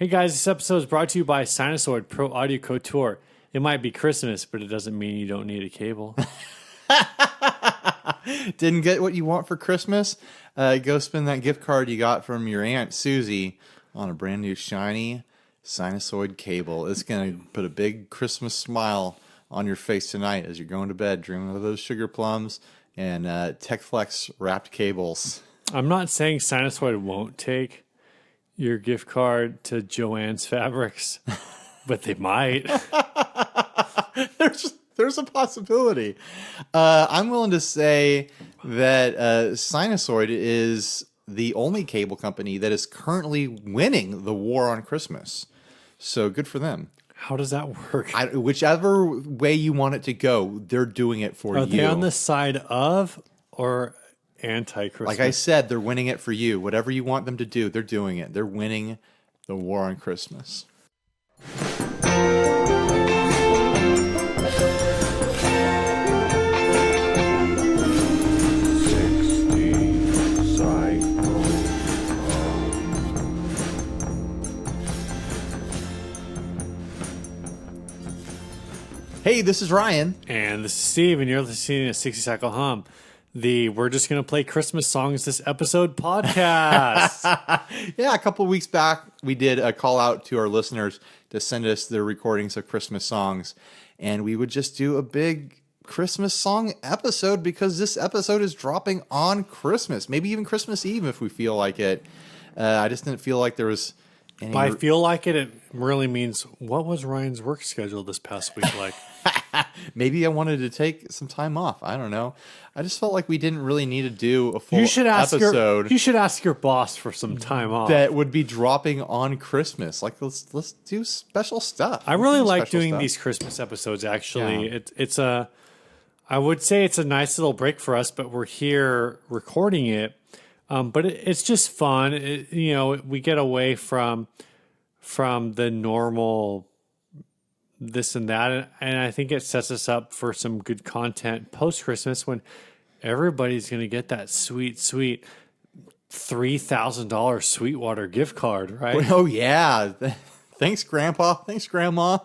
Hey guys, this episode is brought to you by Sinusoid Pro Audio Couture. It might be Christmas, but it doesn't mean you don't need a cable. Didn't get what you want for Christmas? Go spend that gift card you got from your Aunt Susie on a brand new shiny Sinusoid cable. It's going to put a big Christmas smile on your face tonight as you're going to bed, dreaming of those sugar plums and TechFlex wrapped cables. I'm not saying Sinusoid won't take your gift card to Joann's Fabrics, but they might. There's a possibility. I'm willing to say that Sinusoid is the only cable company that is currently winning the war on Christmas. So good for them. How does that work? Whichever way you want it to go, they're doing it for you. Are they on the side of or anti-Christmas? Like I said, they're winning it for you. Whatever you want them to do, they're doing it. They're winning the war on Christmas. Hey, this is Ryan. And this is Steve, and you're listening to 60 Cycle Hum, the We're Just Going to Play Christmas Songs This Episode podcast. Yeah, a couple of weeks back, we did a call out to our listeners to send us their recordings of Christmas songs. And we would just do a big Christmas song episode because this episode is dropping on Christmas. Maybe even Christmas Eve if we feel like it. I just didn't feel like there was any... By feel like it really means, what was Ryan's work schedule this past week like? Maybe I wanted to take some time off. I don't know. I just felt like we didn't really need to do a full episode. You should ask your boss for some time off. That would be dropping on Christmas. Like let's do special stuff. I really like doing these Christmas episodes. Actually, yeah. I would say it's a nice little break for us, but we're here recording it. But it's just fun. We get away from the normal this and that, and I think it sets us up for some good content post Christmas when everybody's going to get that sweet $3,000 Sweetwater gift card, right? Oh yeah, thanks Grandpa, thanks Grandma.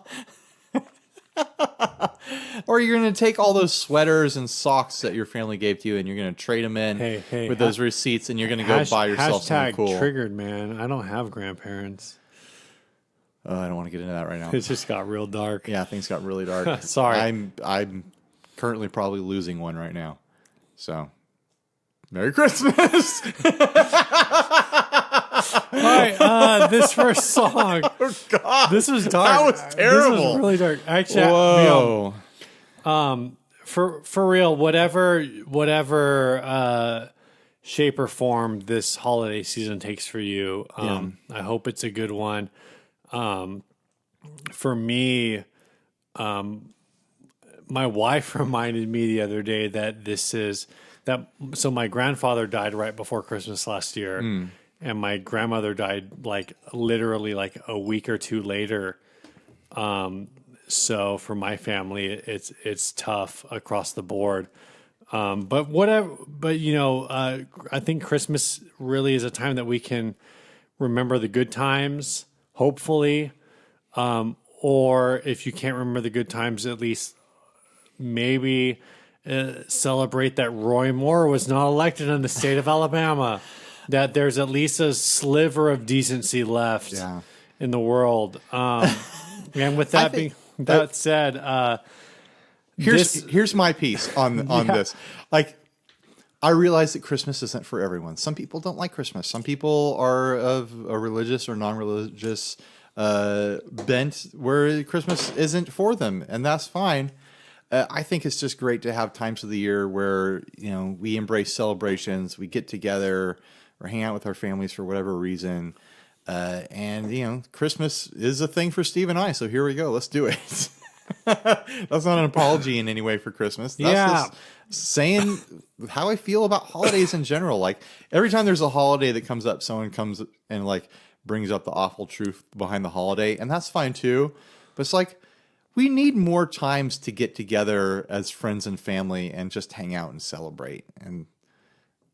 Or you're going to take all those sweaters and socks that your family gave to you, and you're going to trade them in with those receipts, and you're going to go buy yourself something cool. Triggered, man. I don't have grandparents. I don't want to get into that right now. It just got real dark. Yeah, things got really dark. Sorry. I'm currently probably losing one right now. So, Merry Christmas! All right, this first song. Oh, God. This was dark. That was terrible. This was really dark. Actually, whoa. For real, whatever shape or form this holiday season takes for you, I hope it's a good one. For me, my wife reminded me the other day that so my grandfather died right before Christmas last year, and my grandmother died literally a week or two later. So for my family, it's tough across the board. But I think Christmas really is a time that we can remember the good times, hopefully. Or if you can't remember the good times, at least maybe celebrate that Roy Moore was not elected in the state of Alabama, that there's at least a sliver of decency left in the world. And with that that said, here's my piece on this. I realize that Christmas isn't for everyone. Some people don't like Christmas. Some people are of a religious or non-religious bent where Christmas isn't for them, and that's fine. I think it's just great to have times of the year where we embrace celebrations, we get together, or hang out with our families for whatever reason. And Christmas is a thing for Steve and I, so here we go. Let's do it. That's not an apology in any way for Christmas. That's just saying how I feel about holidays in general. Like every time there's a holiday that comes up, someone comes and brings up the awful truth behind the holiday, and that's fine too. But it's we need more times to get together as friends and family and just hang out and celebrate. And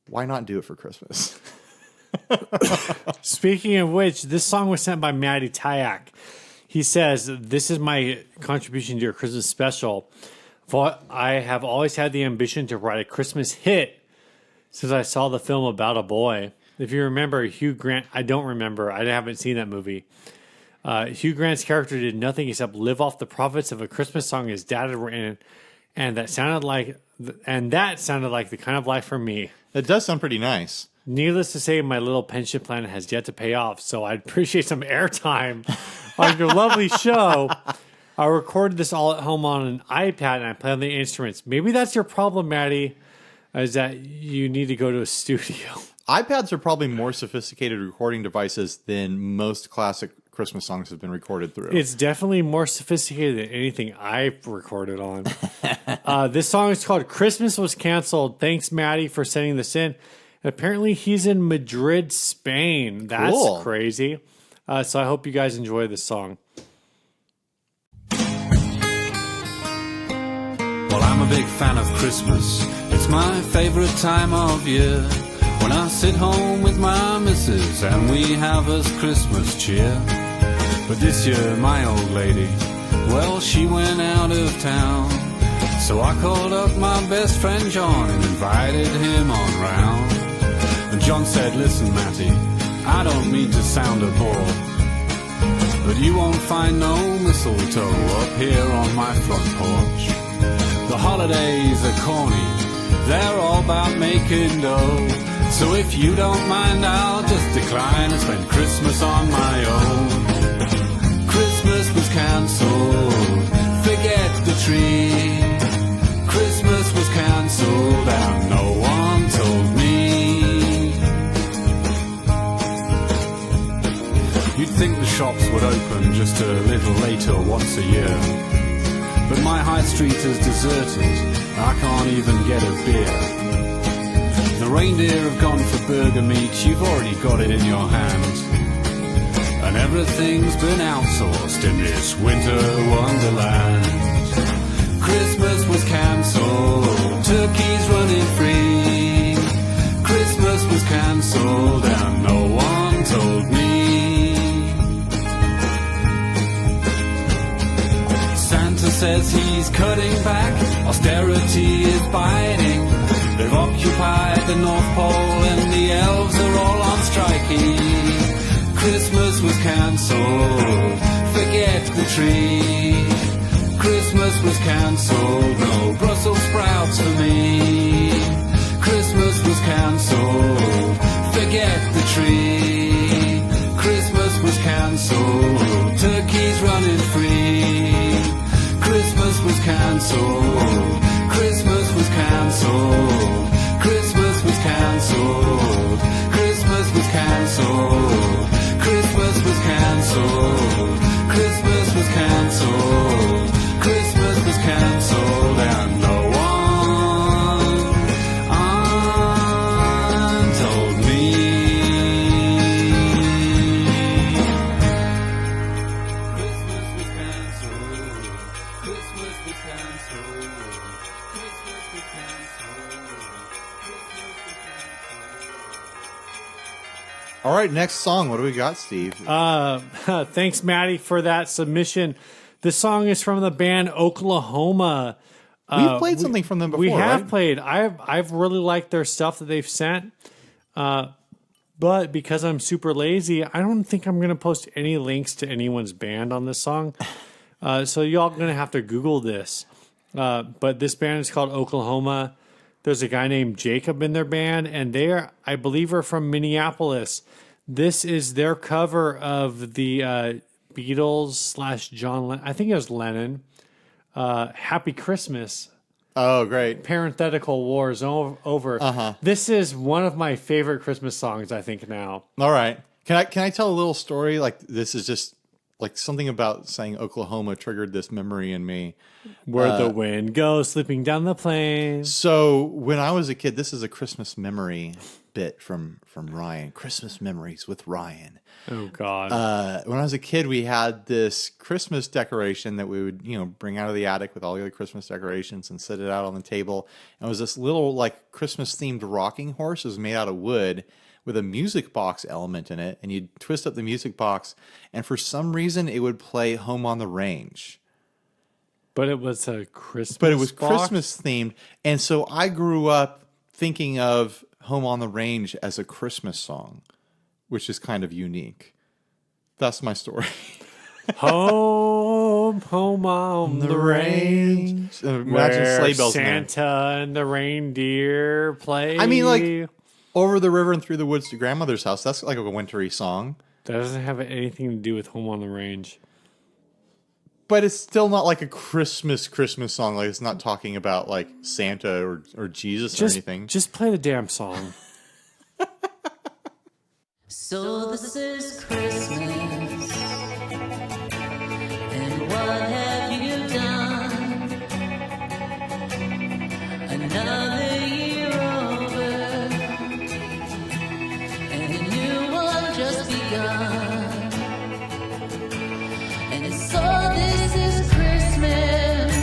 why not do it for Christmas? Speaking of which, this song was sent by Matty Tyak. He says, "This is my contribution to your Christmas special. I have always had the ambition to write a Christmas hit since I saw the film About a Boy. If you remember, Hugh Grant, I don't remember. I haven't seen that movie. Hugh Grant's character did nothing except live off the profits of a Christmas song his dad had written, and that sounded like the kind of life for me. It does sound pretty nice. Needless to say, my little pension plan has yet to pay off, so I'd appreciate some airtime on your lovely show. I recorded this all at home on an iPad, and I play on the instruments. Maybe that's your problem, Maddie, is that you need to go to a studio." iPads are probably more sophisticated recording devices than most classic Christmas songs have been recorded through. It's definitely more sophisticated than anything I've recorded on. This song is called "Christmas Was Canceled." Thanks, Maddie, for sending this in. Apparently, he's in Madrid, Spain. That's cool. Crazy. So I hope you guys enjoy this song. Well, I'm a big fan of Christmas. It's my favorite time of year. When I sit home with my missus and we have us Christmas cheer. But this year, my old lady, well, she went out of town. So I called up my best friend John and invited him on round. And John said, "Listen, Matty, I don't mean to sound a bore, but you won't find no mistletoe up here on my front porch. The holidays are corny, they're all about making dough. So if you don't mind, I'll just decline and spend Christmas on my own. Christmas was cancelled, forget the tree. Christmas was cancelled and no one told me. You'd think the shops would open just a little later once a year, but my high street is deserted, I can't even get a beer. The reindeer have gone for burger meat, you've already got it in your hand, and everything's been outsourced in this winter wonderland. Christmas was cancelled, turkeys running free. Christmas was cancelled and no one told me. Santa says he's cutting back, austerity is biting. They've occupied the North Pole and the elves are all on strikey. Christmas was cancelled, forget the tree. Christmas was cancelled, no Brussels sprouts for me. Christmas was cancelled, forget the tree. Christmas was cancelled, turkeys running free. Christmas was cancelled, Christmas was cancelled. Christmas was cancelled, Christmas was cancelled. Christmas was cancelled, Christmas was cancelled. Christmas was cancelled and no one told me. Christmas was cancelled, Christmas was cancelled. Christmas was cancelled. All right, next song. What do we got, Steve? Thanks, Maddie, for that submission. This song is from the band Oklahoma. We've played something from them before. We have right? played. I've really liked their stuff that they've sent. But because I'm super lazy, I don't think I'm going to post any links to anyone's band on this song. So y'all going to have to Google this. But this band is called Oklahoma. There's a guy named Jacob in their band, and they are, I believe, are from Minneapolis. This is their cover of the Beatles / John Lennon. I think it was Lennon. Happy Christmas. Oh, great. Parenthetical wars over. Uh-huh. This is one of my favorite Christmas songs, I think, now. All right. Can I tell a little story? Like, this is just like something about saying Oklahoma triggered this memory in me. Where the wind goes slipping down the plains. So when I was a kid, this is a Christmas memory bit from Ryan. Christmas memories with Ryan. Oh, God. When I was a kid, we had this Christmas decoration that we would, bring out of the attic with all the other Christmas decorations and set it out on the table. And it was this little like Christmas themed rocking horse. It was made out of wood with a music box element in it, and you'd twist up the music box, and for some reason it would play Home on the Range. But it was a Christmas But it was box? Christmas themed, and so I grew up thinking of Home on the Range as a Christmas song, which is kind of unique. That's my story. Home on the range. Imagine where sleigh bells in there. Santa and the reindeer play. I mean, like, Over the River and Through the Woods to Grandmother's House. That's like a wintry song. That doesn't have anything to do with Home on the Range. But it's still not like a Christmas song. Like, it's not talking about like Santa or Jesus or anything. Just play the damn song. So this is Christmas, and what have you done? Another year over, and a new one just begun. And so this is Christmas.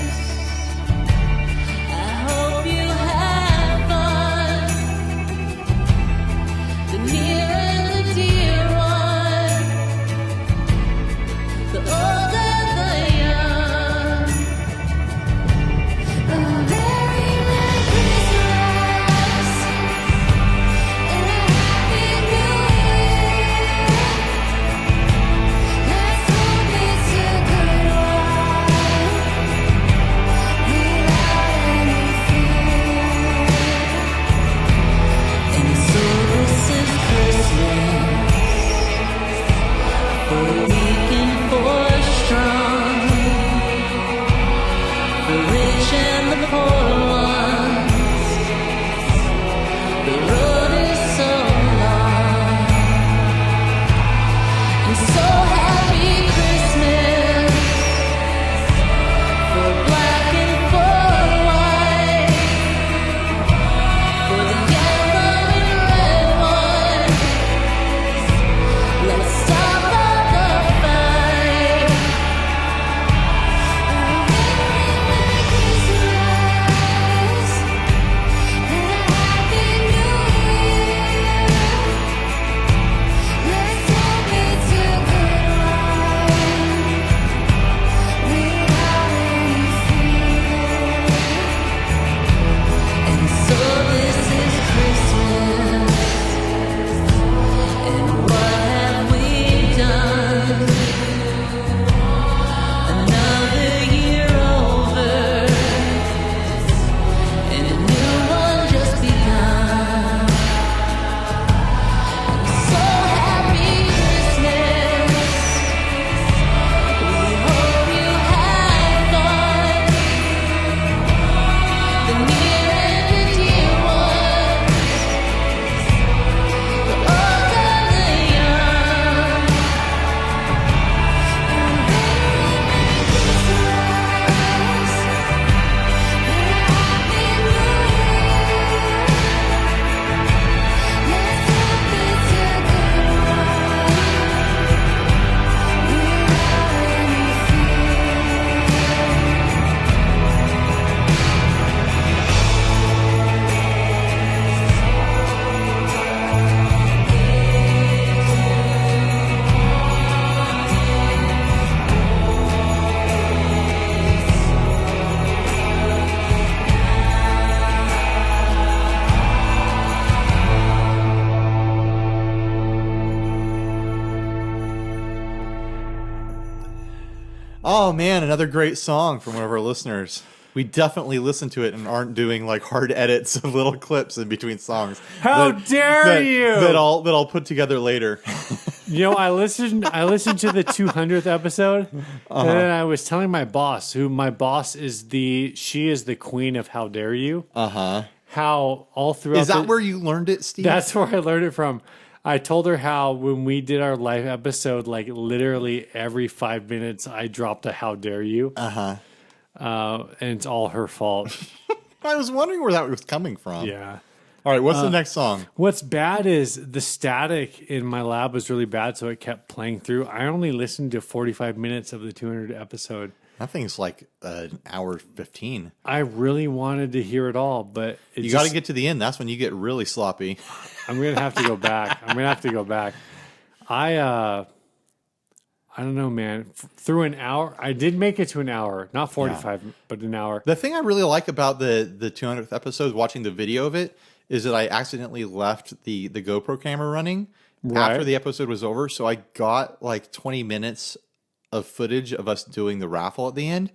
I hope you have fun. The near and the dear one, the old and the young. A very Merry Christmas and a Happy New Year. Let's hope it's a good one without any fear. And so this is Christmas, for the weak and for the strong, the rich and the poor ones. The road is so long, and so happy Christmas for black and for white, for the yellow and red ones. Let's stop all the fight. A very Merry Christmas and a Happy New Year. Let's hope it's a good one without any fear. And so this is Christmas, and what have we done? Another year over, and a new one just begun. So happy Christmas. We hope you had fun. The near and the dear ones, the old and the young. A very Merry Christmas and a Happy New Year. Let's hope it's a good one without any Oh man, another great song from one of our listeners. We definitely listen to it and aren't doing like hard edits of little clips in between songs. How dare you! That I'll put together later. You know, I listened to the 200th episode, and then I was telling my boss, who my boss is she is the queen of How Dare You. How all throughout Is that where you learned it, Steve? That's where I learned it from. I told her how when we did our live episode, like literally every 5 minutes, I dropped a "How dare you," and it's all her fault. I was wondering where that was coming from. Yeah, All right, what's the next song? What's bad is the static in my lab was really bad, so it kept playing through. I only listened to 45 minutes of the 200 episode. That thing's like an hour 15. I really wanted to hear it all, but You got to get to the end. That's when you get really sloppy. I'm gonna have to go back. I don't know, man. Through an hour, I did make it to an hour, not 45, but an hour. The thing I really like about the 200th episode, watching the video of it, is that I accidentally left the GoPro camera running after the episode was over. So I got like 20 minutes of footage of us doing the raffle at the end.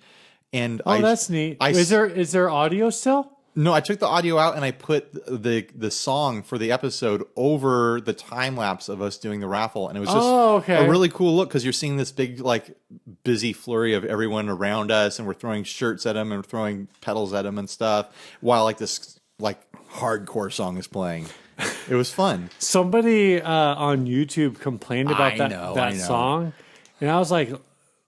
And That's neat. Is there audio still? No, I took the audio out and I put the song for the episode over the time lapse of us doing the raffle, and it was just a really cool look because you're seeing this big like busy flurry of everyone around us, and we're throwing shirts at them and we're throwing pedals at them and stuff while like this like hardcore song is playing. It was fun. Somebody on YouTube complained about that song, and I was like,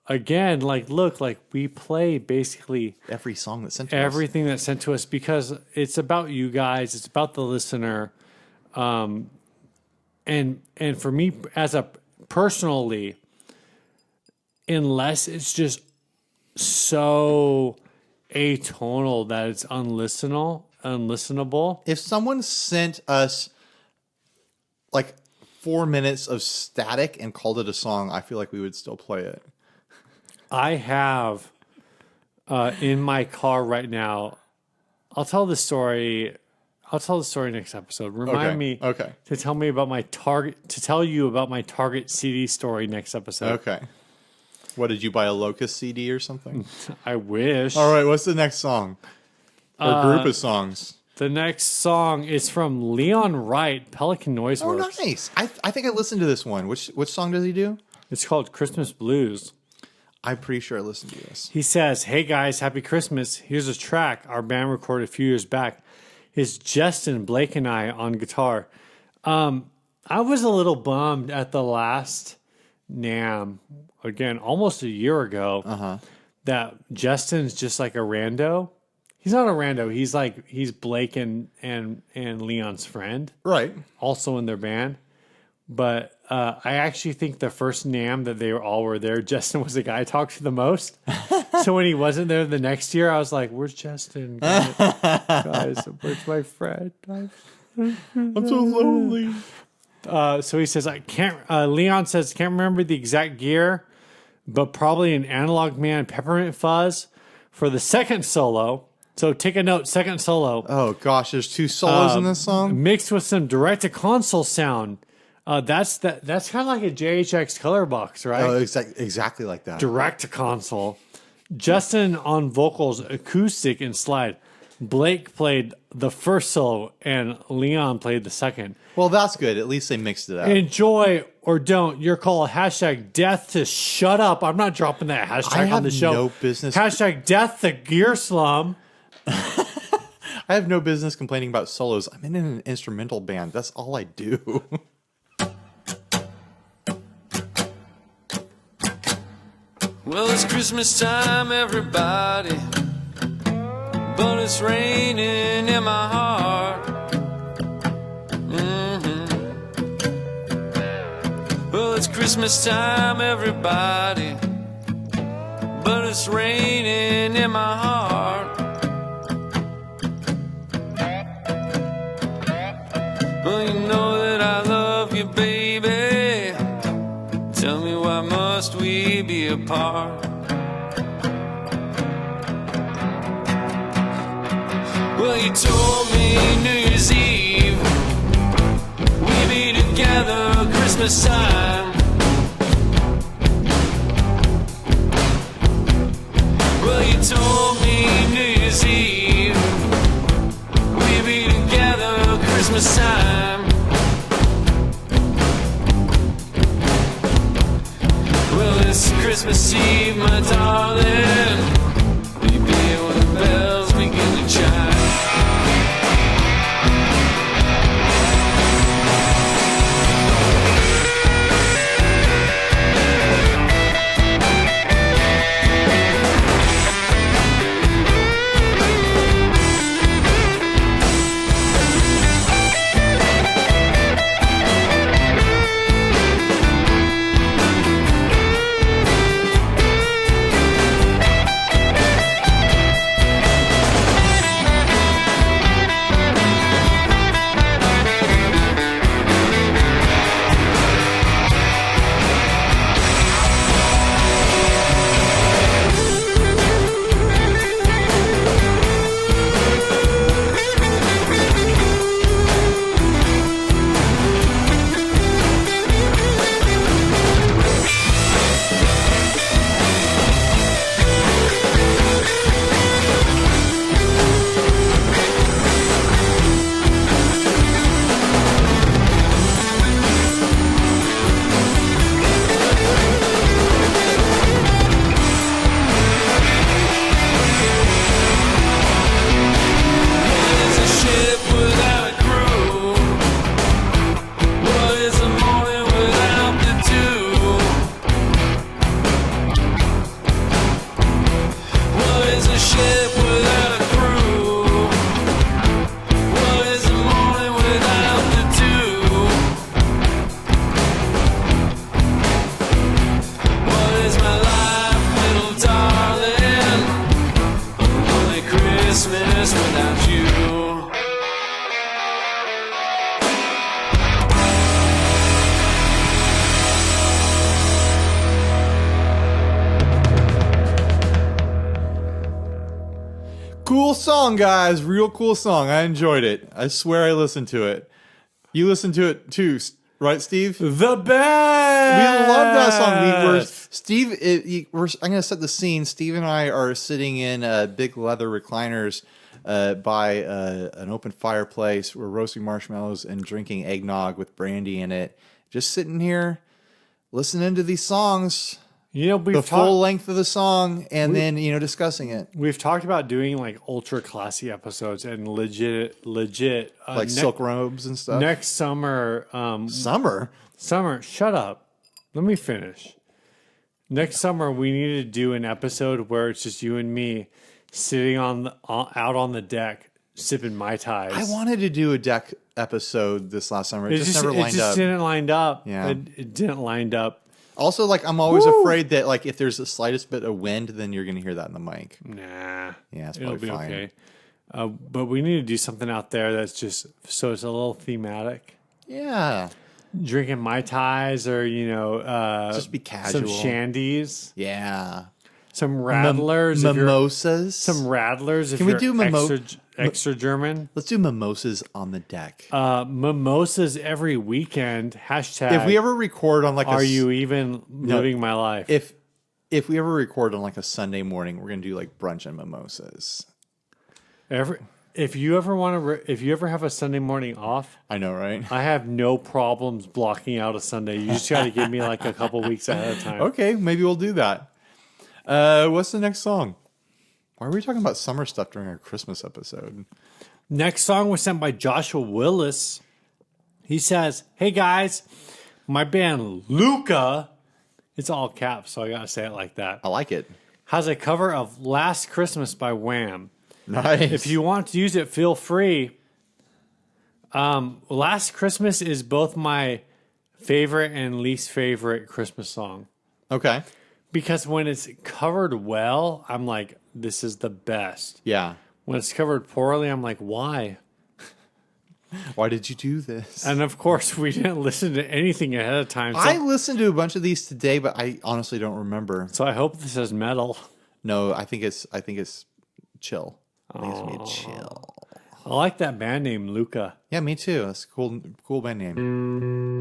again, like, look, like we play basically every song that's sent to everything that's sent to us because it's about you guys, it's about the listener, and for me as a personally, unless it's just so atonal that it's unlistenable. If someone sent us like 4 minutes of static and called it a song, I feel like we would still play it. I have in my car right now. I'll tell the story next episode. Remind me to tell me about my to tell you about my Target CD story next episode. Okay. What, did you buy a Locust CD or something? I wish. All right, what's the next song? Or group of songs? The next song is from Leon Wright, Pelican Noise Works. Oh, nice. I think I listened to this one. Which song does he do? It's called Christmas Blues. I'm pretty sure I listened to this. He says, "Hey guys, happy Christmas. Here's a track our band recorded a few years back. It's Justin, Blake, and I on guitar." I was a little bummed at the last NAMM, again, almost a year ago, that Justin's just like a rando. He's not a rando. He's Blake and Leon's friend. Right. Also in their band. But I actually think the first NAMM that they all were there, Justin was the guy I talked to the most. So when he wasn't there the next year, I was like, "Where's Justin? Guys, where's my friend? I'm so lonely." So he says, "I can't." Leon says, "Can't remember the exact gear, but probably an Analog Man Peppermint Fuzz for the second solo." So take a note, second solo. Oh gosh, there's 2 solos in this song, mixed with some direct-to-console sound. That's kind of like a JHX color box, right? Oh, exactly like that. Direct to console. Justin on vocals, acoustic and slide. Blake played the first solo and Leon played the second. Well, that's good. At least they mixed it up. Enjoy or don't. Your call. Hashtag death to shut up. I'm not dropping that hashtag on the show. I have no business. Hashtag death to gear slum. I have no business complaining about solos. I'm in an instrumental band. That's all I do. Well, it's Christmas time, everybody, but it's raining in my heart. Well, it's Christmas time, everybody, but it's raining in my heart. Well, you know that I love you, baby. Tell me, why must we be apart? Well, you told me New Year's Eve we'd be together Christmas time. Well, you told me New Year's Eve we'd be together Christmas time. Well, it's Christmas Eve, my darling. Will you be here when the bells begin to chime? Cool song, guys. Real cool song. I enjoyed it. I swear I listened to it. You listened to it too, right, Steve? The best. We love that song. I'm going to set the scene. Steve and I are sitting in big leather recliners by an open fireplace. We're roasting marshmallows and drinking eggnog with brandy in it. Just sitting here, listening to these songs. You know, The full length of the song, and then discussing it. We've talked about doing like ultra classy episodes and legit, Like silk robes and stuff. next summer. Summer? Shut up. Let me finish. Next summer, we need to do an episode where it's just you and me sitting out on the deck sipping Mai Tais. I wanted to do a deck episode this last summer. It just never lined It just up. didn't line up. Yeah. It didn't line up. Also, like, I'm always afraid that, like, if there's the slightest bit of wind, then you're going to hear that in the mic. Nah. Yeah, it's It'll probably be fine. okay. But we need to do something out there that's just so it's a little thematic. Yeah. Drinking Mai Tais or, Just be casual. some shandies, Yeah. some rattlers. if you're- Mimosas. Some rattlers. If Can we you're do extra German? Let's do mimosas on the deck. Mimosas every weekend. Hashtag. If we ever record on, like, are you even living my life? If we ever record on, like, a Sunday morning, we're going to do, like, brunch and mimosas. If you ever have a Sunday morning off, I know, right? I have no problems blocking out a Sunday. You just got to give me like a couple weeks ahead of time. Okay, maybe we'll do that. What's the next song? Why are we talking about summer stuff during our Christmas episode? Next song was sent by Joshua Willis. He says, "Hey guys, my band Luca, it's all caps, so I gotta say it like that, I like it. has a cover of Last Christmas by Wham. Nice. If you want to use it, feel free. Last Christmas is both my favorite and least favorite Christmas song. Okay. Because when it's covered well, I'm like, this is the best. Yeah. When it's covered poorly, I'm like, why? Why did you do this? And of course, we didn't listen to anything ahead of time. So I listened to a bunch of these today, but I honestly don't remember. so I hope this is metal. No, I think it's chill. I think it's gonna be chill. I like that band name, Luca. Yeah, me too. That's a cool band name.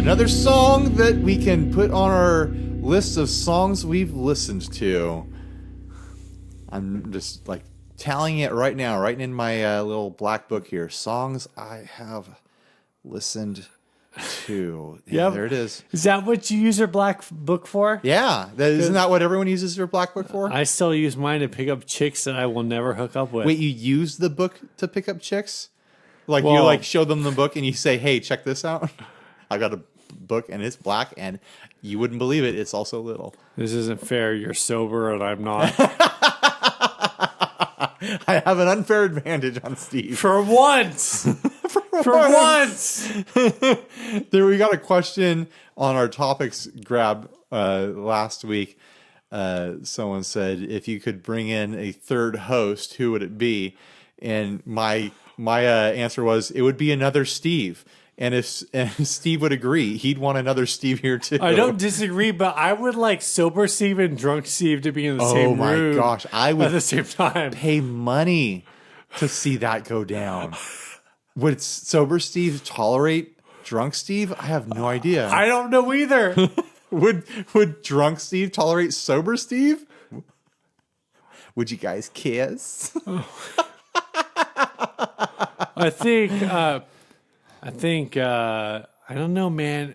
Another song that we can put on our list of songs we've listened to. I'm just like tallying it right now, writing in my little black book here. Songs I have listened to. Yeah, there it is. Is that what you use your black book for? Yeah, isn't that what everyone uses their black book for? I still use mine to pick up chicks that I will never hook up with. Wait, you use the book to pick up chicks? Like you Well- like show them the book and you say, "Hey, check this out. I got a book and it's black and you wouldn't believe it. It's also little." This isn't fair. You're sober and I'm not. I have an unfair advantage on Steve. For once. For once. There, we got a question on our topics grab last week. Someone said, if you could bring in a third host, who would it be? And my answer was, it would be another Steve. And if Steve would agree, he'd want another Steve here too. I don't disagree, but I would like sober Steve and drunk Steve to be in the same room. Oh my gosh, I would at the same time. pay money to see that go down. Would sober Steve tolerate drunk Steve? I have no idea. I don't know either. Would drunk Steve tolerate sober Steve? Would you guys kiss? I think I don't know, man.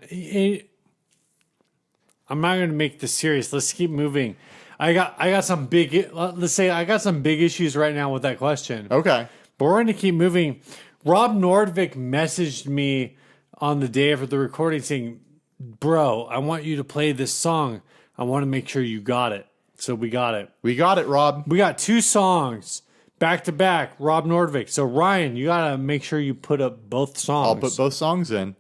I'm not going to make this serious. Let's keep moving. I got some big. Let's say I got some big issues right now with that question. Okay. But we're going to keep moving. Rob Nordvik messaged me on the day of the recording saying, "Bro, I want you to play this song. I want to make sure you got it." So we got it. We got it, Rob. We got 2 songs back to back. Rob Nordvik. So Ryan, you got to make sure you put up both songs. I'll put both songs in.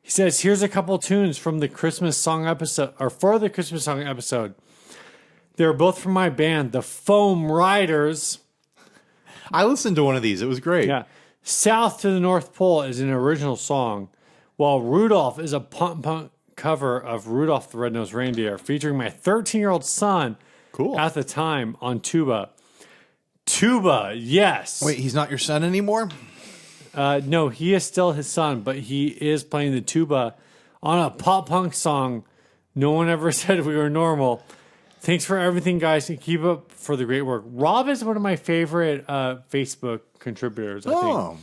He says, "Here's a couple tunes from the Christmas song episode, or for the Christmas song episode. They're both from my band, the Foam Riders." I listened to one of these. It was great. Yeah. "South to the North Pole" is an original song, while "Rudolph" is a punk cover of Rudolph the Red-Nosed Reindeer, featuring my 13-year-old son Cool. at the time on tuba. Tuba, yes. Wait, he's not your son anymore? No, he is still his son, but he is playing the tuba on a pop punk song. No one ever said we were normal. Thanks for everything, guys, and keep up for the great work. Rob is one of my favorite Facebook contributors, I think. Oh.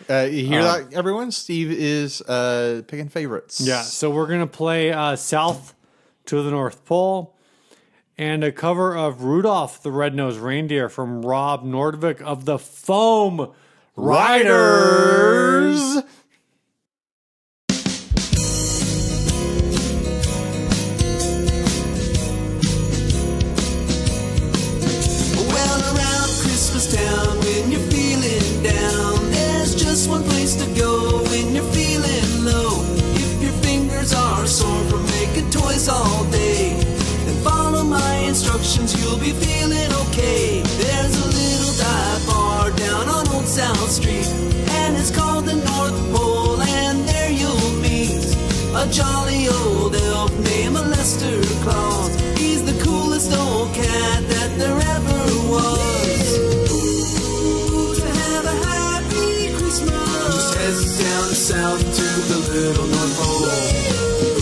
You hear that, everyone? Steve is picking favorites. Yeah, so we're going to play South to the North Pole and a cover of Rudolph the Red-Nosed Reindeer from Rob Nordvik of the Foam Riders. Well, around Christmas town, when you're feeling down, there's just one place to go when you're feeling low. If your fingers are sore from making toys all day, then follow my instructions, you'll be feeling okay. There's a little dive bar down on Old South Street, and it's called the North Pole, and there you'll meet a jolly old elf named Lester Claus. He's the coolest old cat that there ever was. Ooh, to have a happy Christmas, just head down south to the little North Pole.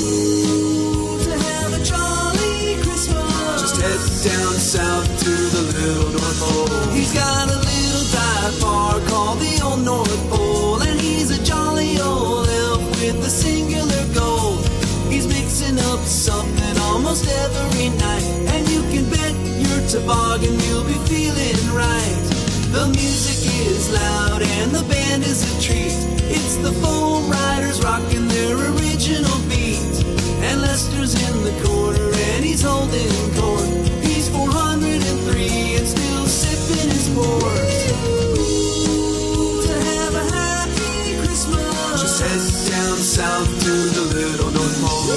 Ooh, to have a jolly Christmas, just head down south to the little North Pole. He's got a little dive bar called the Old North Pole, and he's a jolly old elf with a singular goal. He's mixing up something almost every night, and you can bet your toboggan you'll be feeling right. The music is loud and the band is a treat. It's the Foam Riders rocking their original beat, and Lester's in the corner and he's holding court. He's 403 and still sipping his port. Ooh, to have a happy Christmas, just head down south to the little North Pole.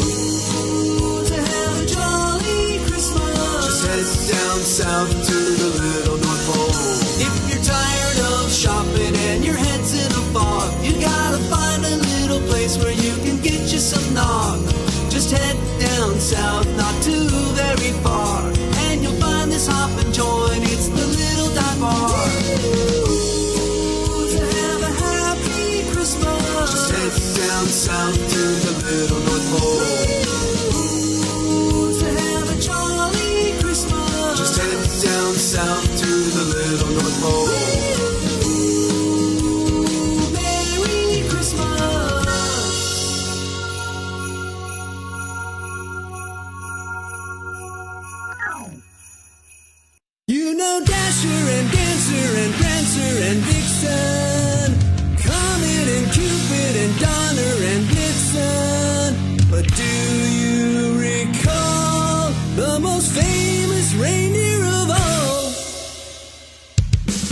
Ooh, to have a jolly Christmas, just head down south to the little North Pole. If you're tired of shopping and your head's in a fog, you gotta find a little place where you can get you some nog. Just head down south, not too very far, and you'll find this hoppin' joint. It's the little dive bar. Ooh, to have a happy Christmas, just head down down south to the little North Pole. Ooh, to have a jolly Christmas. Just head down south to the little North Pole. Ooh, Merry Christmas. You know Dasher and Dancer and Prancer and Vixen, Comet and Cupid and Donner and Blitzen. But do you recall the most famous reindeer of all?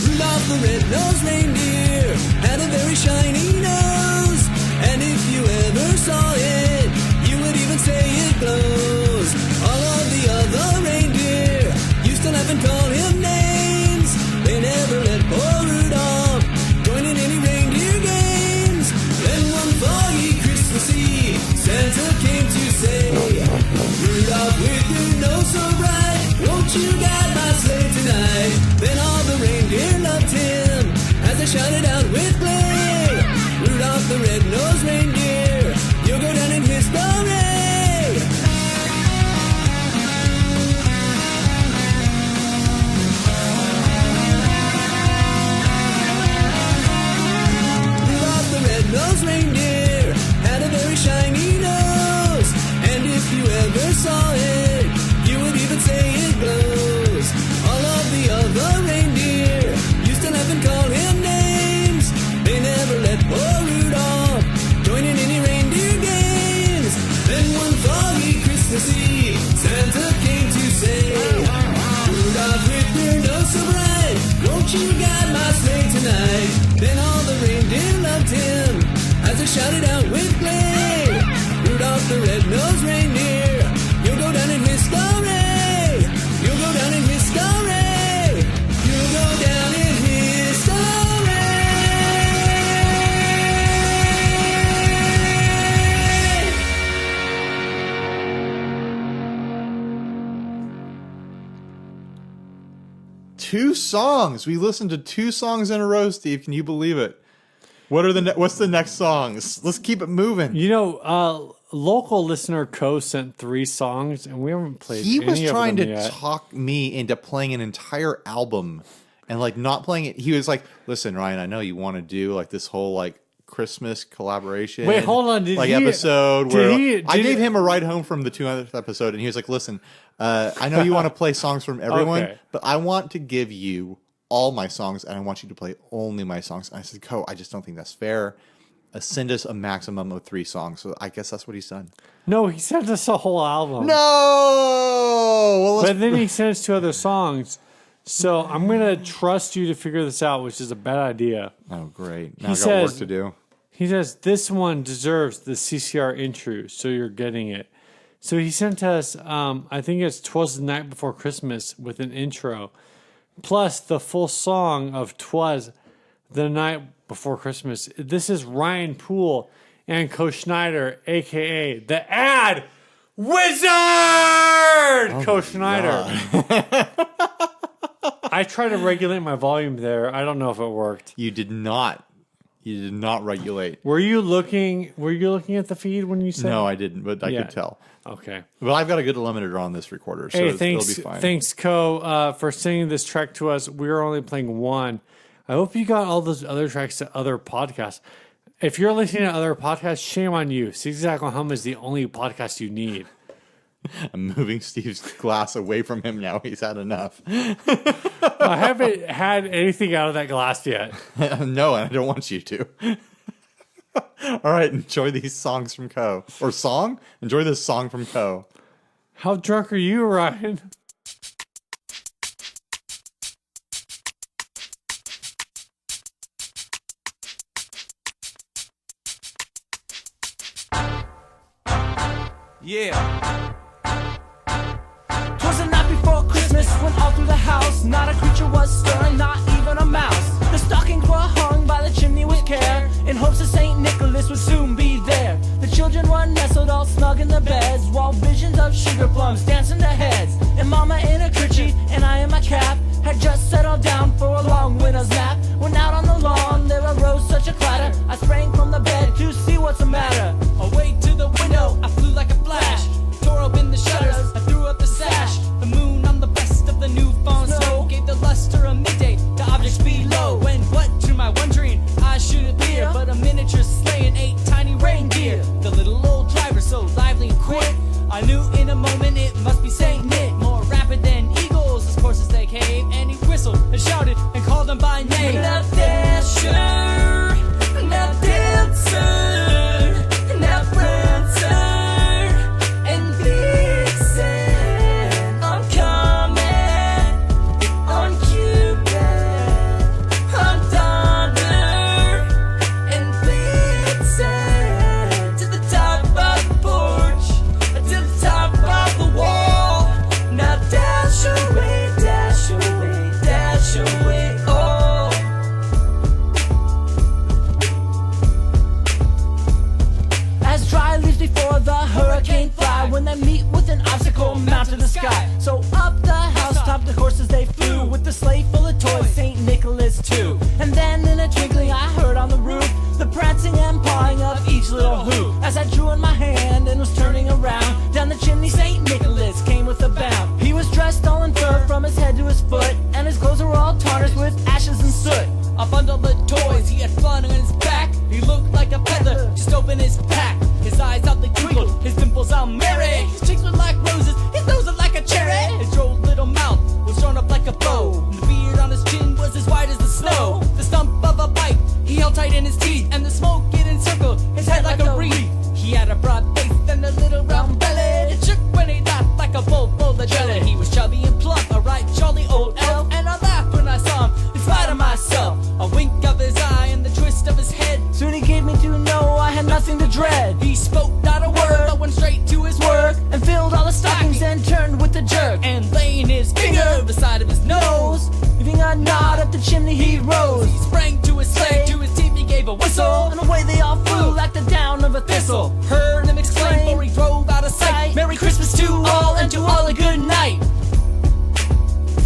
Rudolph the red-nosed reindeer had a very shiny nose, and if you ever saw it, you would even say it glows. All of the other reindeer used to laugh and call him names. They never let poor Rudolph join in any reindeer games. Then one foggy Christmas Eve, Santa came to say, Rudolph, with your nose so bright, won't you guide my sleigh tonight? Then all the reindeer loved him as they shouted out with glee, Rudolph the red-nosed reindeer, you'll go down in history. Those reindeer had a very shiny nose, and if you ever saw it, you would even say it glows. All of the other reindeer used to laugh and call him names. They never let poor Rudolph join in any reindeer games. Then one foggy Christmas Eve, Santa came to say, Rudolph, with your nose so bright, won't you guide my sleigh tonight? Then all the reindeer loved him as they shouted out with glee, Rudolph the red-nosed reindeer, you'll go down in history. You'll go down in history. You'll go down in history. Two songs. We listened to two songs in a row, Steve. Can you believe it? What's the next songs? Let's keep it moving. You know, local listener Co sent 3 songs, and we haven't played. He was any trying of them to yet. talk me into playing an entire album, and like not playing it. He was like, "Listen, Ryan, I know you want to do like this whole like Christmas collaboration. Wait, hold on. Did like he- episode did where he- I did gave he- him a ride home from the 200th episode, and he was like, "Listen, I know you want to play songs from everyone, Okay. but I want to give you all my songs, and I want you to play only my songs." And I said, "Co, I just don't think that's fair. Send us a maximum of 3 songs." So I guess that's what he's done. No, he sent us a whole album. No, well, let's But then he sent us 2 other songs. So I'm going to trust you to figure this out, which is a bad idea. oh great. Now He I got work says- to do. He says, this one deserves the CCR intro, so you're getting it. So he sent us, I think it's 'Twas the Night Before Christmas with an intro, plus the full song of 'Twas the Night Before Christmas. This is Ryan Poole and Co Schneider, a.k.a. the Ad Wizard! Co Schneider. I tried to regulate my volume there. I don't know if it worked. You did not regulate. Were you looking at the feed when you said? No, I didn't, but I Yeah. could tell. Okay. But I've got a good limiter on this recorder, so Hey, it'll thanks, be fine. thanks, Co, for sending this track to us. We are only playing one. I hope you got all those other tracks to other podcasts. If you're listening to other podcasts, shame on you. Zigzag on Hum is the only podcast you need. I'm moving Steve's glass away from him now. He's had enough. I haven't had anything out of that glass yet. No, and I don't want you to. All right, enjoy these songs from Co. Or song? Enjoy this song from Co. How drunk are you, Ryan? Yeah. 'Twas the night before Christmas when all through the house not a creature was stirring, not even a mouse. The stockings were hung by the chimney with care, in hopes that St. Nicholas would soon be there. The children were nestled all snug in their beds, while visions of sugar plums danced in their heads. And Mama in a kerchief and I in my cap had just settled down for a long winter's nap, when out on the lawn there arose such a clatter. I sprang from the bed to see what's the matter. the hurricane fly when they meet with an obstacle mount to the sky. So up the housetop the horses they flew with the sleigh full of toys, St. Nicholas too. And then in a twinkling I heard on the roof the prancing and pawing of each little hoop. As I drew in my hand and was turning around, down the chimney St. Nicholas came with a bound. He was dressed all in fur from his head to his foot, and his clothes were all tarnished with ashes and soot. A bundle of toys, he had fun on his back. He looked like a feather, just opened his pack. His eyes out they twinkled, his dimples out merry. His cheeks were like roses, his nose was like a cherry. His droll little mouth was drawn up like a bow, and the beard on his chin was as white as the snow. The stump of a pipe he held tight in his teeth, and the smoke it encircled his head like a wreath. He had a broad face and a little round belly. It shook when he laughed like a bowl full of jelly. He was chubby and plump, a right jolly old elf, and I laughed when I saw him in spite of myself. A wink of his eye and the twist of his head, Soon he gave me to know I had nothing to dread. he spoke not a word, but went straight to his work. And filled all the stockings and turned with a jerk. And laying his finger beside of his nose, Leaving a nod up the chimney he rose. he sprang to his sleigh, to his teeth he gave a whistle. And away they all flew like the down of a thistle. Heard him exclaim, for he drove out of sight. Merry Christmas to all, and to all a good night.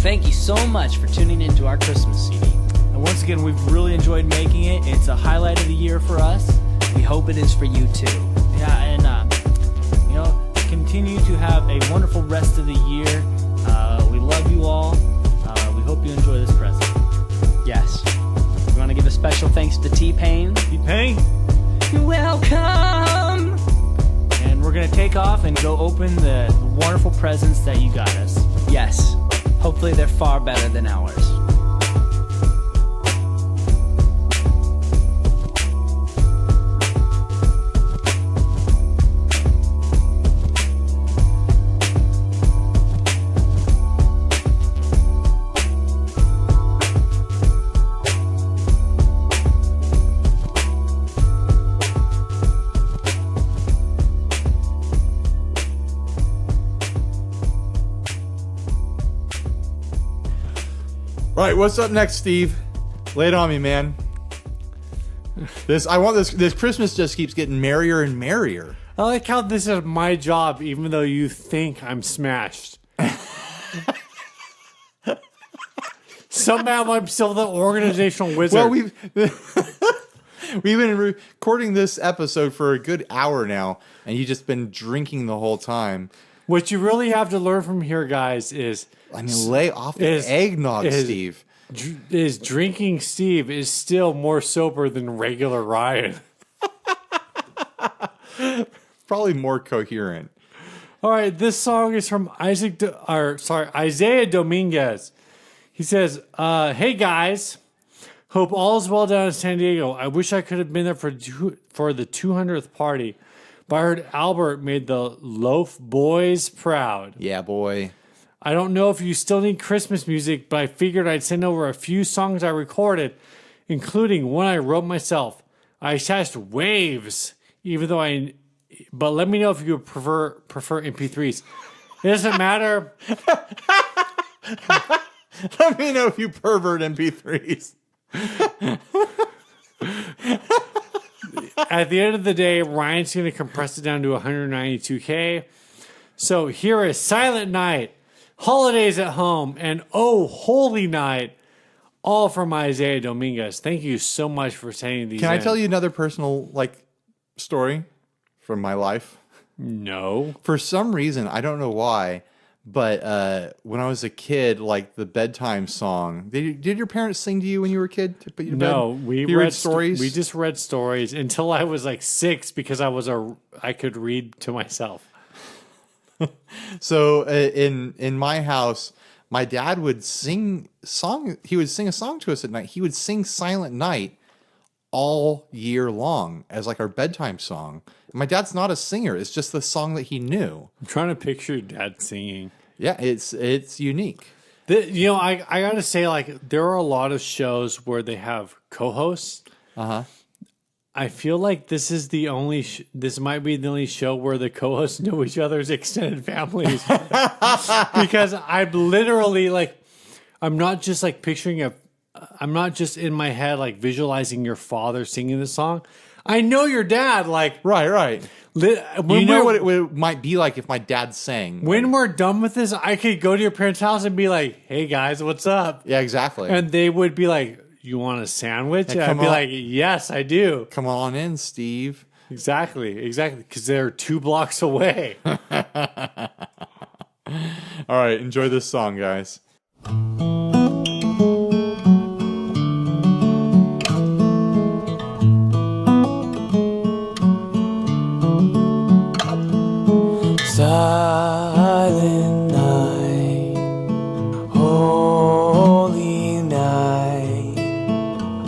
Thank you so much for tuning into our Christmas CD. And once again, we've really enjoyed making it. It's a highlight of the year for us. We hope it is for you too. Yeah, and continue to have a wonderful rest of the year. We love you all. We hope you enjoy this present. Yes. We want to give a special thanks to T-Pain. T-Pain, You're welcome. and we're gonna take off and go open the wonderful presents that you got us. Yes. Hopefully they're far better than ours. All right, what's up next, Steve? Lay it on me, man. This Christmas just keeps getting merrier and merrier. I like how this is my job, even though you think I'm smashed. Somehow I'm still the organizational wizard. Well, we've been recording this episode for a good hour now, and you've just been drinking the whole time. What you really have to learn from here, guys, is I mean, lay off the eggnog, Steve. is drinking Steve is still more sober than regular Ryan. Probably more coherent. All right, this song is from Isaiah Dominguez. He says, "Hey guys, hope all is well down in San Diego. I wish I could have been there for the 200th party, but I heard Albert made the Loaf Boys proud. Yeah, boy. I don't know if you still need Christmas music, but I figured I'd send over a few songs I recorded, including one I wrote myself. I attached waves, but let me know if you prefer MP3s. It doesn't matter." Let me know if you pervert MP3s. At the end of the day, Ryan's going to compress it down to 192K. So here is Silent Night, Holidays at Home, and Oh Holy Night, all from Isaiah Dominguez. Thank you so much for sending these. Can I tell you another personal story from my life? No. For some reason, I don't know why, but when I was a kid, the bedtime song. Did your parents sing to you when you were a kid to put you to No, bed? we You read stories. We just read stories until I was 6 because I could read to myself. So in my house, my dad would sing song. He would sing a song to us at night. He would sing Silent Night all year long as our bedtime song. My dad's not a singer. It's just the song that he knew. I'm trying to picture your dad singing. Yeah, it's unique. I got to say, there are a lot of shows where they have co-hosts. Uh-huh. I feel like this is the only. This might be the only show where the co-hosts know each other's extended families, because I'm literally I'm not just picturing I'm not just in my head visualizing your father singing the song. I know your dad Right. You know what it might be like if my dad sang. When we're done with this, I could go to your parents' house and be like, "Hey guys, what's up?" Yeah, exactly. And they would be like, "You want a sandwich?" Yeah, and I'd come be on. like, "Yes, I do." Come on in, Steve. Exactly, because they're 2 blocks away. All right, enjoy this song, guys. Silent night, holy night,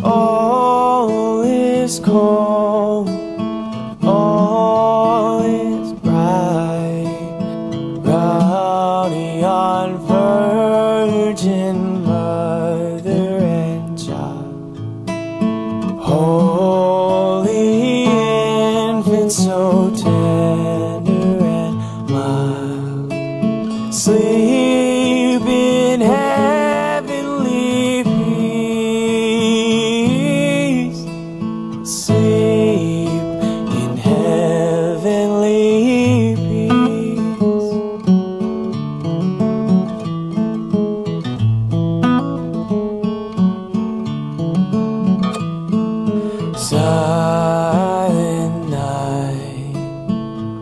all is calm, all is bright, round yon virgin mother and child, holy infant so tender and mild, sleep in heavenly peace, sleep in heavenly peace. Silent night,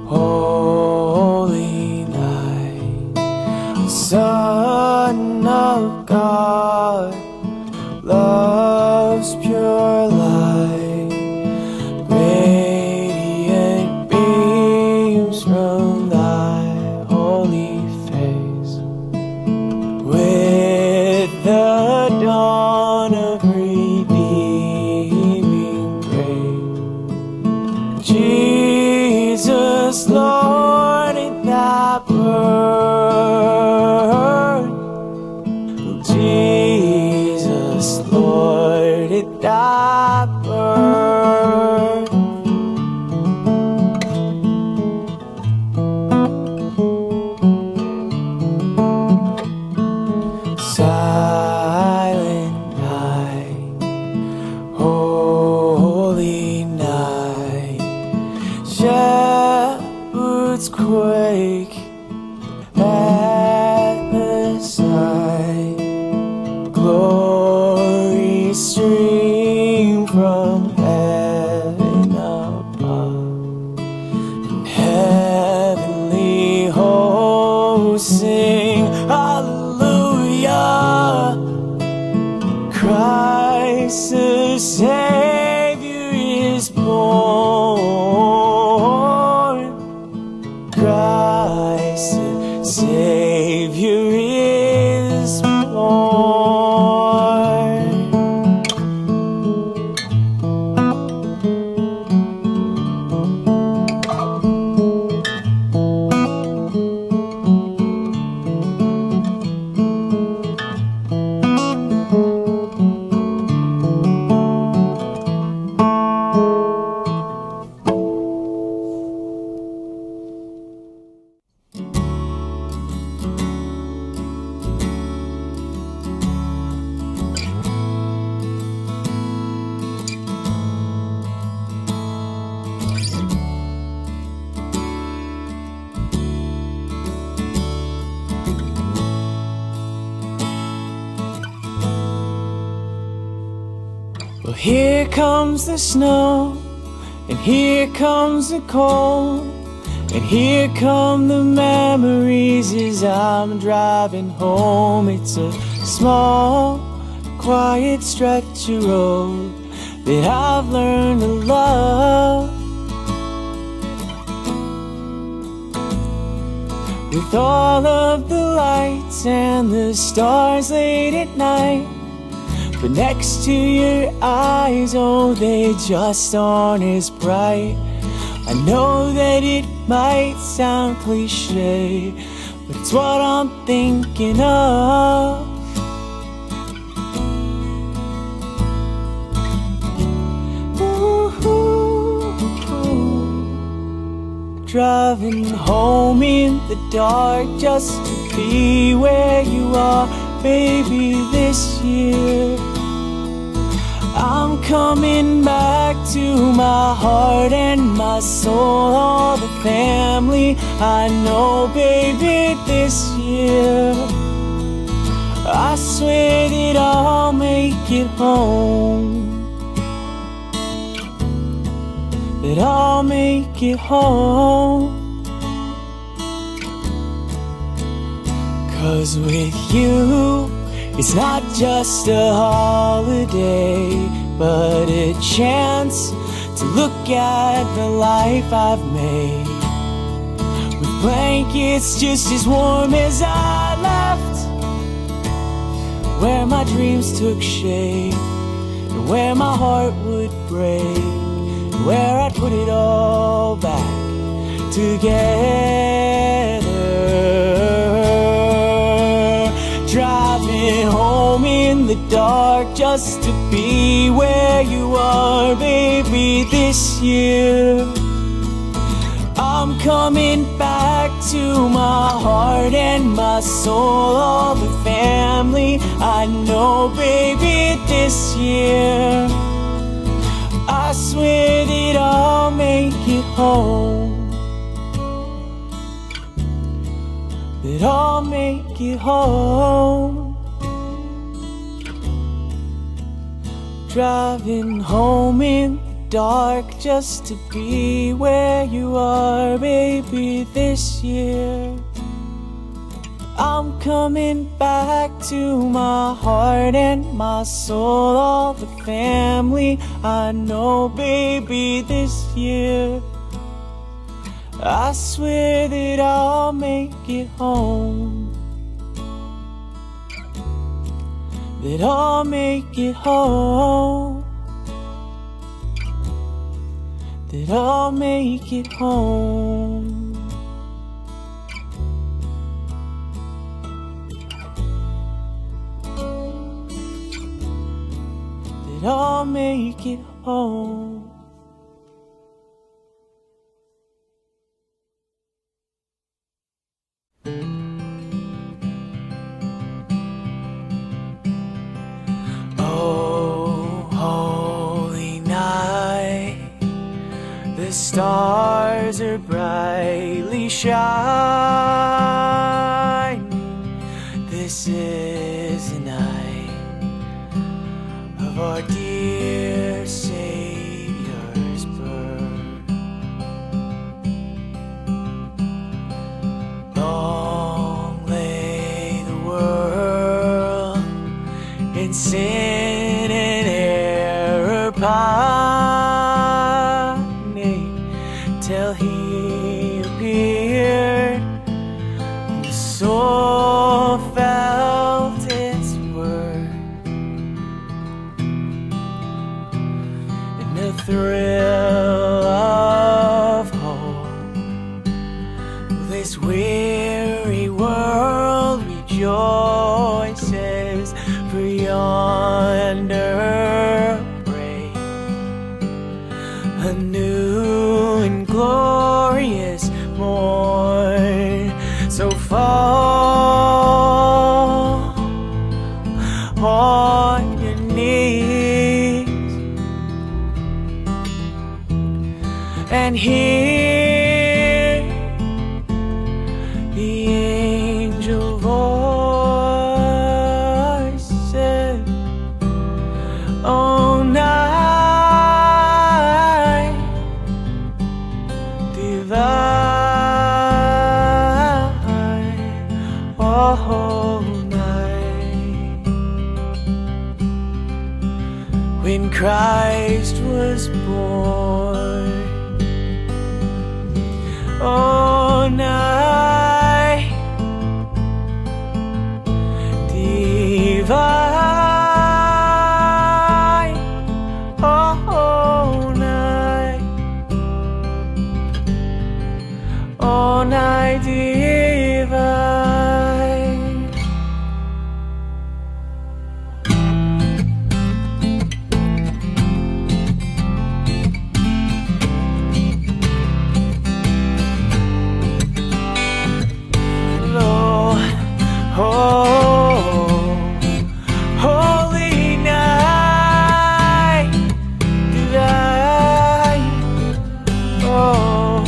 holy night, Son of God, love's pure light, radiant beams from thy holy face. With the dawn of redeeming grace, Jesus, Lord, in thy birth, Jesus, Lord, in thy birth. Silent night, holy night, shepherds quake at the sight, glory stream from heaven above, and heavenly hosts sing hallelujah. Christ the Savior is born. Christ the Savior is born. Well, here comes the snow, and here comes the cold, and here come the memories as I'm driving home. It's a small, quiet stretch of road that I've learned to love. With all of the lights and the stars late at night, but next to your eyes, oh, they just aren't as bright. I know that it might sound cliche, but it's what I'm thinking of. Ooh, driving home in the dark just to be where you are, baby, this year. I'm coming back to my heart and my soul all the family. I know, baby, this year I swear that I'll make it home. That I'll make it home. 'Cause with you, it's not just a holiday, but a chance to look at the life I've made. With blankets just as warm as I left, where my dreams took shape, and where my heart would break, where I'd put it all back together. Driving home in the dark just to be where you are, baby, this year. I'm coming back to my heart and my soul, all the family. I know, baby, this year I swear that I'll make it home. That I'll make it home. Driving home in the dark just to be where you are, baby, this year. I'm coming back to my heart and my soul, all the family. I know, baby, this year I swear that I'll make it home. That I'll make it home. That I'll make it home. That I'll make it home. Oh, holy night, the stars are brightly shining. This is the night of our dear Savior's birth. Long lay the world in sin and error pining, till he appeared, and the soul felt its worth. And the thrill of hope, this weary world rejoices, for yonder breaks a new and glorious morn. So fall on your knees and hear the angel voices. Oh, night divine, oh, night when Christ was born. Oh, night divine, oh, night, oh, night divine. Lord, oh, holy night divine, oh,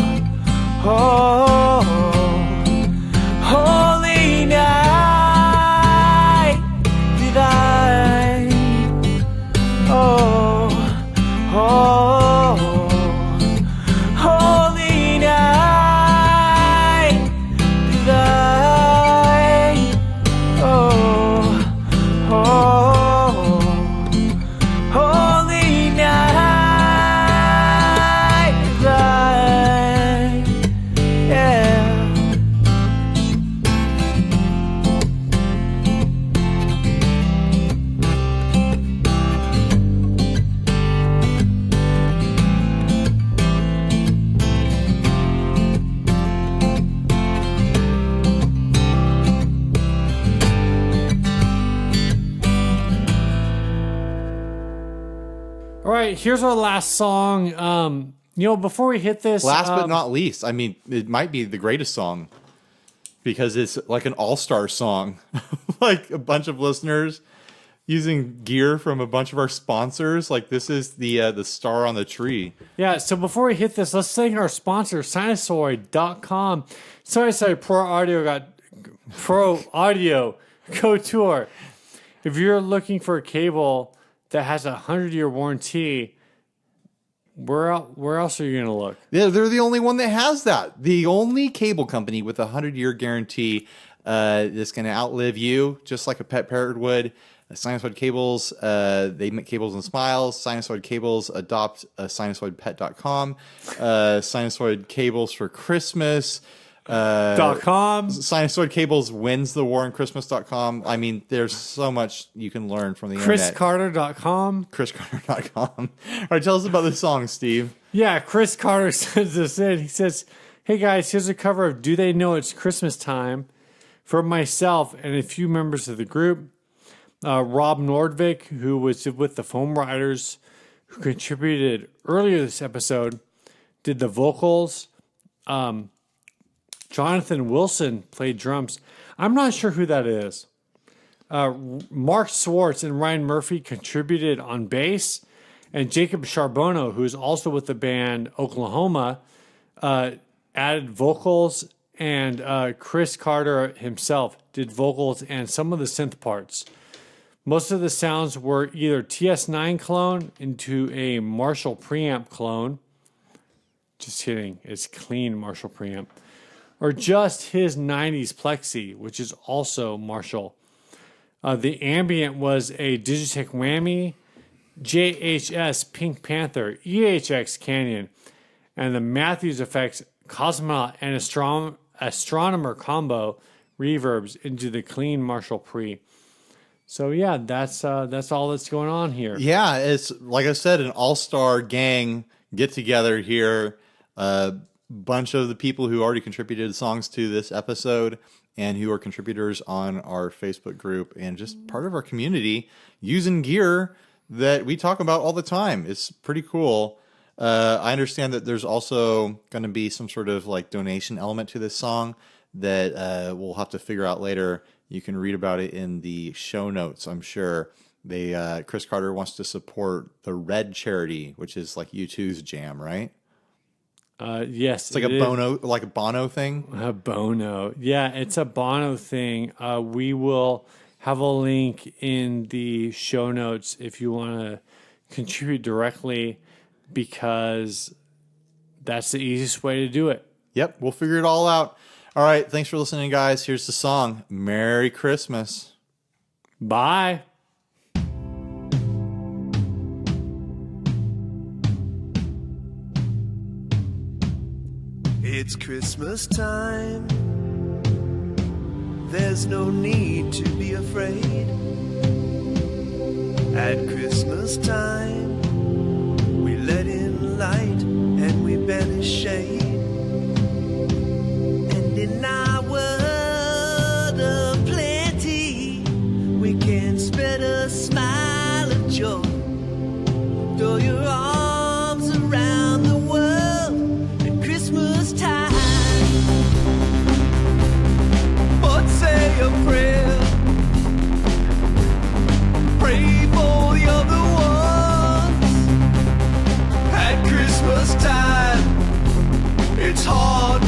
right, here's our last song. Before we hit this, Last but not least, I mean, it might be the greatest song because it's like an all-star song. Like a bunch of listeners using gear from a bunch of our sponsors. Like this is the star on the tree. Yeah, so before we hit this, let's thank our sponsor, Sinusoid.com. Sinusoid Pro Audio Couture. If you're looking for a cable that has a 100-year warranty, where else are you going to look? Yeah, they're the only one that has that. The only cable company with a 100-year guarantee that's going to outlive you, just like a pet parrot would. Sinusoid Cables, they make cables and smiles. Sinusoid Cables, adopt sinusoidpet.com. Sinusoid Cables for Christmas. .com. Sinusoid Cables wins the war on Christmas.com. I mean, there's so much you can learn from the internet. ChrisCarter.com. ChrisCarter.com. All right, tell us about this song, Steve. Yeah, Chris Carter sends this in. He says, "Hey guys, here's a cover of Do They Know It's Christmas Time from myself and a few members of the group. Rob Nordvik, who was with the Foam Riders, who contributed earlier this episode, did the vocals. Jonathan Wilson played drums. I'm not sure who that is. Mark Swartz and Ryan Murphy contributed on bass. And Jacob Charbonneau, who's also with the band Oklahoma, added vocals. And Chris Carter himself did vocals and some of the synth parts. Most of the sounds were either TS9 clone into a Marshall preamp clone. Just kidding. It's clean Marshall preamp. Or just his 90s Plexi, which is also Marshall. The ambient was a Digitech Whammy, JHS Pink Panther, EHX Canyon, and the Matthews Effects Cosmonaut and Astronomer combo reverbs into the clean Marshall pre. So yeah, that's all that's going on here. Yeah, it's like I said, an all-star gang get together here. Bunch of the people who already contributed songs to this episode and who are contributors on our Facebook group and just part of our community using gear that we talk about all the time. It's pretty cool. I understand that there's also going to be some sort of like donation element to this song that we'll have to figure out later. You can read about it in the show notes, I'm sure. Chris Carter wants to support the Red charity, which is like U2's jam, right? Yes, it's like a Bono thing. A Bono, yeah, it's a Bono thing. We will have a link in the show notes if you want to contribute directly, because that's the easiest way to do it. Yep, we'll figure it all out. All right, thanks for listening, guys. Here's the song. Merry Christmas. Bye. It's Christmas time. There's no need to be afraid. At Christmas time, we let in light and we banish shade. And in our world of plenty, we can spread a smile of joy. Throw your arms around the world at Christmas time. But say a prayer, pray for the other ones. At Christmas time, it's hard